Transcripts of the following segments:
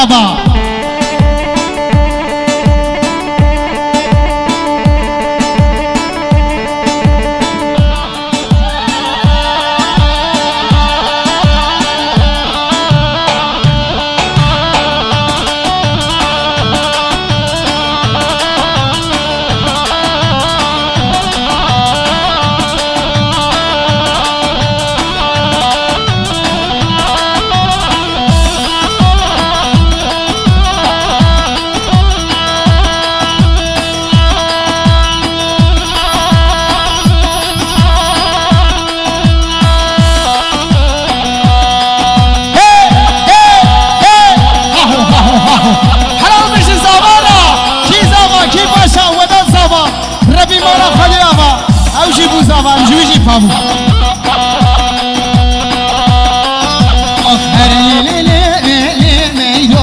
آبا ربي مرا خلي أبا أو جيبوا زابا نجوي فامو أخر لي ميلو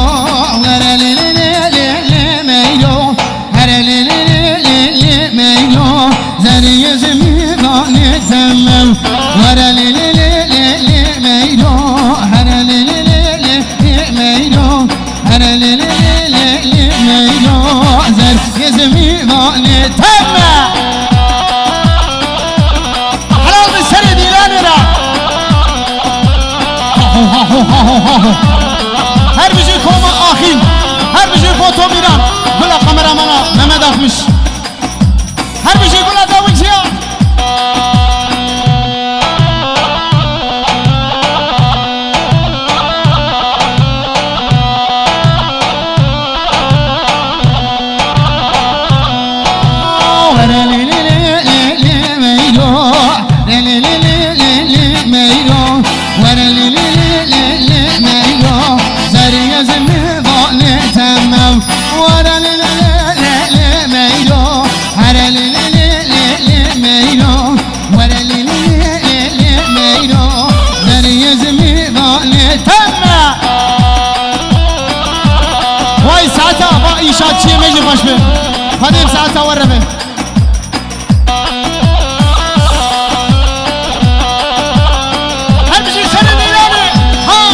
غير لي ميلو هر لي ميلو زري زميران تمم غير لي ميلو هر لي ميلو هر لي ميلو زري زميران تمم هر بيجي كوما آخين هر بيجي فوتو ميران كل كاميرامانا ممد أخمش هر بيجي كل داوينشيا واي ساعتها باقي شات شي ميجي باش به هذه ساعتها وربه هل بيجي خلي ميلاني ها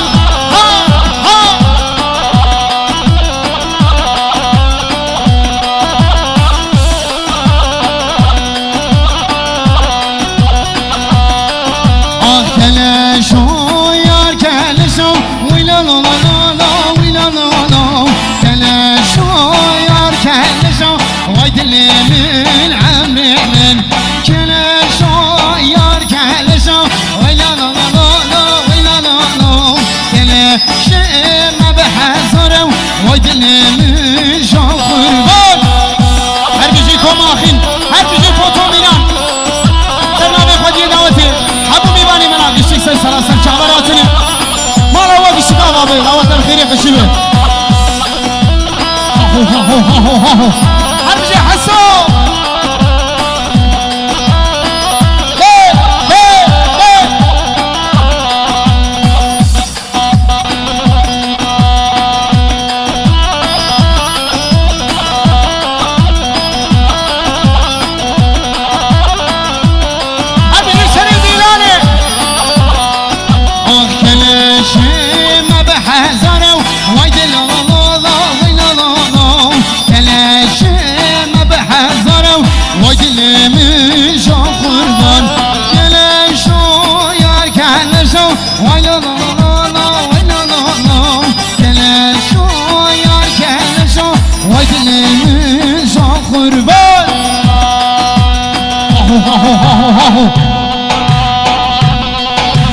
كلاشو يا كلاشو ويلا لا لا لا ويلا لا لا كلاشو يا كلاشو ويدلي من عمري من كلاشو يا كلاشو ويلا لا لا لا ويلا لا لا كلاش ما بحزر ويدلي من شوق قربان هر بيجيكم اخين هر بيجي فوتو ميلان برنامج خدي دعوتي حبو ميباني منا بيشتك سلاسل شعبراتني ما روا بيشتك بابي دعوت الخير خشبه هر بيجي حسو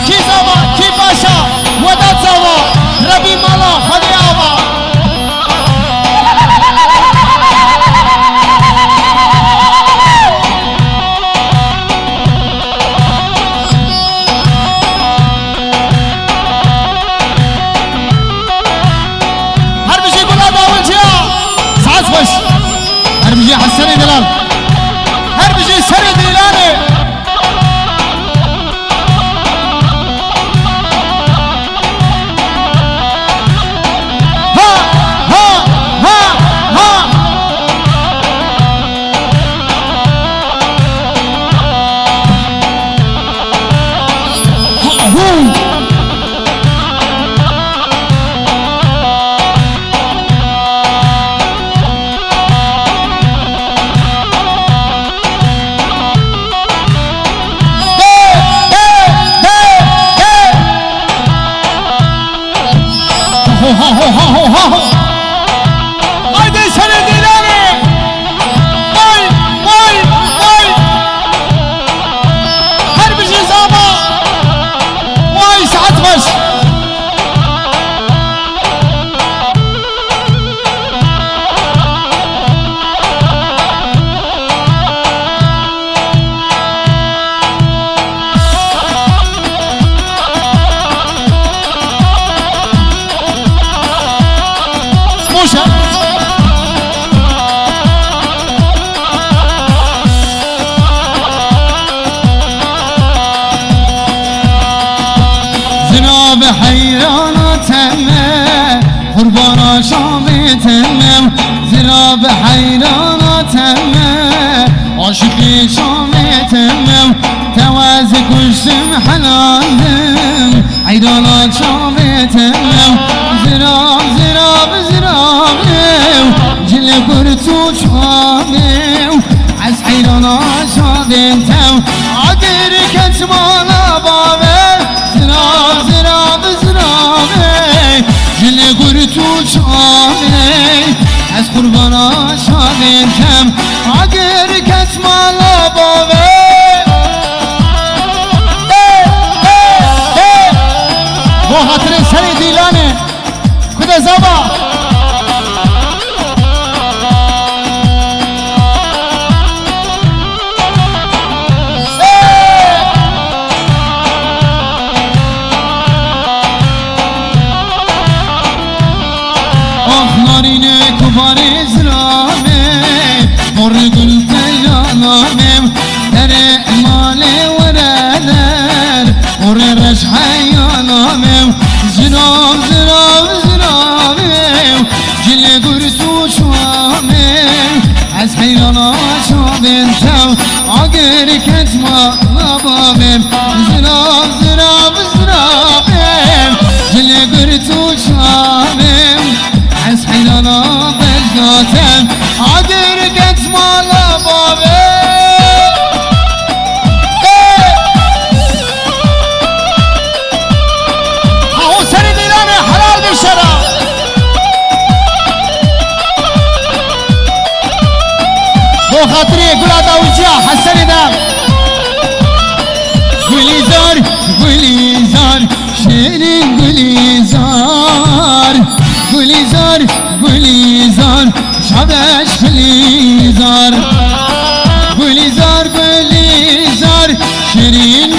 کی زوا کی باشا وداد زوا ربی مالا خدی آبا هر بشی گلا داول چیا ساز باش هر بشی حسن دلال هر بشی سر دلانه haydi seni Dilani. Vay vay vay. Her bir şey zaba. Vay saat baş. زناب حیرانتم قربان شامتم زناب حیرانتم عاشقی شامتم تواز کشتم حلالم حیرانات شامتم زناب زناب زناب جل برتو شامم از حیرانات شامتم عقیر کتمانا بابه زناب زناب زناب جل برتو شامم از قربانا شامتم عقیر کتمانا بابه bu hatırın seni Dilani kuda zaba narine kubare zrame mor gül telanamem tere male vereler mor reşhayanamem zirab zirab zirabem cile gürtü şamem az hayrana şabentem ager ketma labamem zirab zirab zirabem cile gürtü şamem از حیلانا بجناتم عادر کتمالا بابه هاو سری دیلانه حلال بشرا بو خاطری گلا داوجا حسن دم گلیزار گلیزار شیرین گلیزار گلیزار گلیزار شبش گلیزار گلیزار گلیزار شیرین